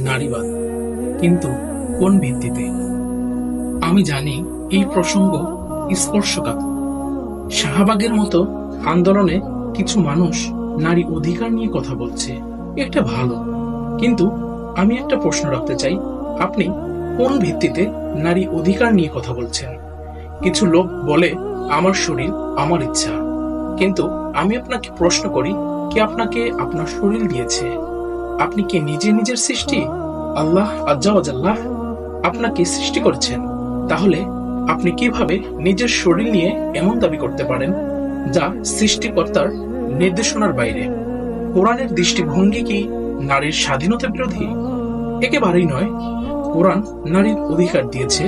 নারীবাদ, কিন্তু কোন ভিত্তিতে? আমি জানি এই প্রসঙ্গ স্পর্শকাতর। শাহবাগের মতো আন্দোলনে কিছু মানুষ নারী অধিকার নিয়ে কথা বলছে, এটা ভালো, কিন্তু আমি একটা প্রশ্ন রাখতে চাই, আপনি কোন ভিত্তিতে নারী অধিকার নিয়ে কথা বলছেন? কিছু লোক বলে আমার শরীর আমার ইচ্ছা, কিন্তু আমি আপনাকে প্রশ্ন করি, কে আপনাকে আপনার শরীর দিয়েছে? আপনি কি নিজে নিজের সৃষ্টি? আল্লাহ আজ্জা ওয়াজাল্লাহ আপনাকে সৃষ্টি করেছেন, তাহলে আপনি কিভাবে নিজের শরীর নিয়ে এমন দাবি করতে পারেন যা সৃষ্টিকর্তার নির্দেশনার বাইরে? কোরআনের দৃষ্টিভঙ্গি কি নারীর স্বাধীনতা বিরোধী? একেবারেই নয়। কোরআন নারীর অধিকার দিয়েছে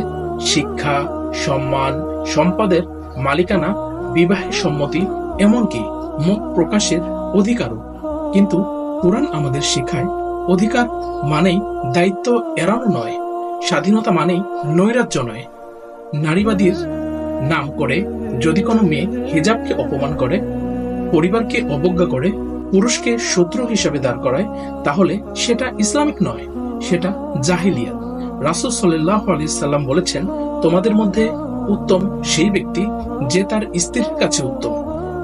শিক্ষা, সম্মান, সম্পদের মালিকানা, বিবাহের সম্মতি, এমনকি মত প্রকাশের অধিকারও। কিন্তু কোরআন আমাদের শেখায় অধিকার মানেই দায়িত্ব এড়ানো নয়, স্বাধীনতা মানেই নৈরাজ্য নয়। নারীবাদীর নাম করে যদি কোনো মেয়ে হিজাবকে অপমান করে, পরিবারকে অবজ্ঞা করে, পুরুষকে শত্রু হিসেবে দাঁড় করায়, তাহলে সেটা ইসলামিক নয়, সেটা জাহিলিয়াত। রাসূল সাল্লাল্লাহু আলাইহি সাল্লাম বলেছেন, তোমাদের মধ্যে উত্তম সেই ব্যক্তি যে তার স্ত্রীর কাছে উত্তম।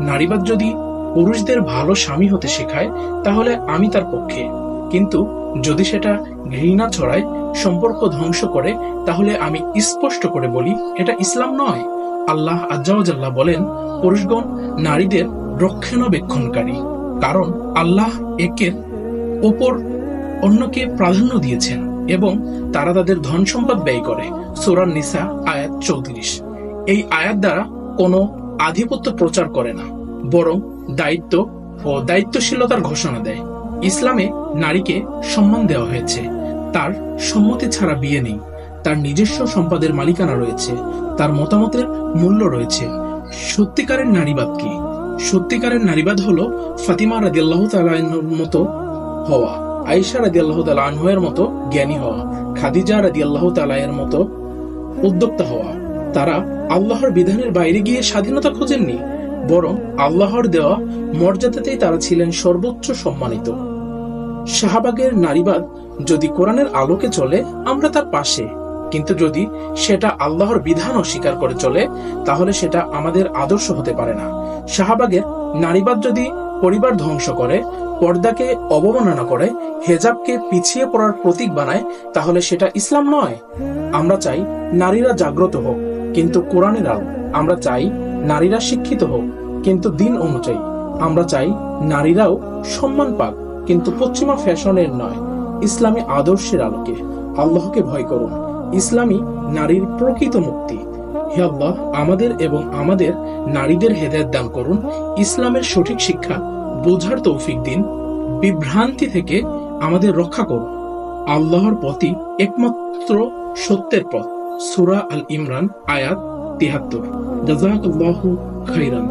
নারীবাদ যদি পুরুষদের ভালো স্বামী হতে শেখায়, তাহলে আমি তার পক্ষে, কিন্তু যদি সেটা ঘৃণা ছড়ায়, সম্পর্ক ধ্বংস করে, তাহলে আমি স্পষ্ট করে বলি এটা ইসলাম নয়। আল্লাহ আজ্জা ওয়াজাল্লাহ বলেন, পুরুষগণ নারীদের রক্ষণাবেক্ষণকারী, কারণ আল্লাহ একের ওপর অন্যকে প্রাধান্য দিয়েছেন এবং তারা তাদের ধন সম্পদ ব্যয় করে। সূরা নিসা আয়াত 34। এই আয়াত দ্বারা কোনো আধিপত্য প্রচার করে না, বরং দায়িত্ব ও দায়িত্বশীলতার ঘোষণা দেয়। ইসলামে নারীকে সম্মান দেওয়া হয়েছে, তার সম্মতি ছাড়া বিয়ে নেই, তার নিজস্ব সম্পদের মালিকানা রয়েছে, তার মতামতের মূল্য রয়েছে। সত্যিকারের নারীবাদ কি? সত্যিকারের নারীবাদ হলো ফাতিমা রাদিয়াল্লাহু তাআলা আনহার মতো হওয়া, আয়েশা রাদিয়াল্লাহু তাআলা আনহার মতো জ্ঞানী হওয়া, খাদিজা রাদিয়াল্লাহু তাআলা এর মতো উদ্যোক্তা হওয়া। তারা আল্লাহর বিধানের বাইরে গিয়ে স্বাধীনতা খোঁজেননি, বরং আল্লাহর দেওয়া মর্যাদাতেই তারা ছিলেন সর্বোচ্চ সম্মানিত। শাহবাগের নারীবাদ যদি কোরআনের আলোকে চলে, আমরা তার পাশে, কিন্তু যদি সেটা আল্লাহর বিধান অস্বীকার করে চলে, তাহলে সেটা আমাদের আদর্শ হতে পারে না। শাহবাগের নারীবাদ যদি পরিবার ধ্বংস করে, পর্দাকে অবমাননা করে, হেজাবকে পিছিয়ে পড়ার প্রতীক বানায়, তাহলে সেটা ইসলাম নয়। আমরা চাই নারীরা জাগ্রত হোক, কিন্তু কোরআনের আলো। আমরা চাই নারীরা শিক্ষিত হোক, কিন্তু দিন অনুযায়ী। আমরা চাই নারীরাও সম্মান পাক, কিন্তু পশ্চিমা ফ্যাশনের নয়, ইসলামী আদর্শের আলোকে। আল্লাহকে ভয় করুন, ইসলামী নারীর প্রকৃত মুক্তি। হে আল্লাহ, আমাদের এবং আমাদের নারীদের হেদায়েত দান করুন, ইসলামের সঠিক শিক্ষা বোঝার তৌফিক দিন, বিভ্রান্তি থেকে আমাদের রক্ষা করুন। আল্লাহর পথই একমাত্র সত্যের পথ। সূরা আল ইমরান আয়াত ৭৩। জাযাকাল্লাহু খাইরান।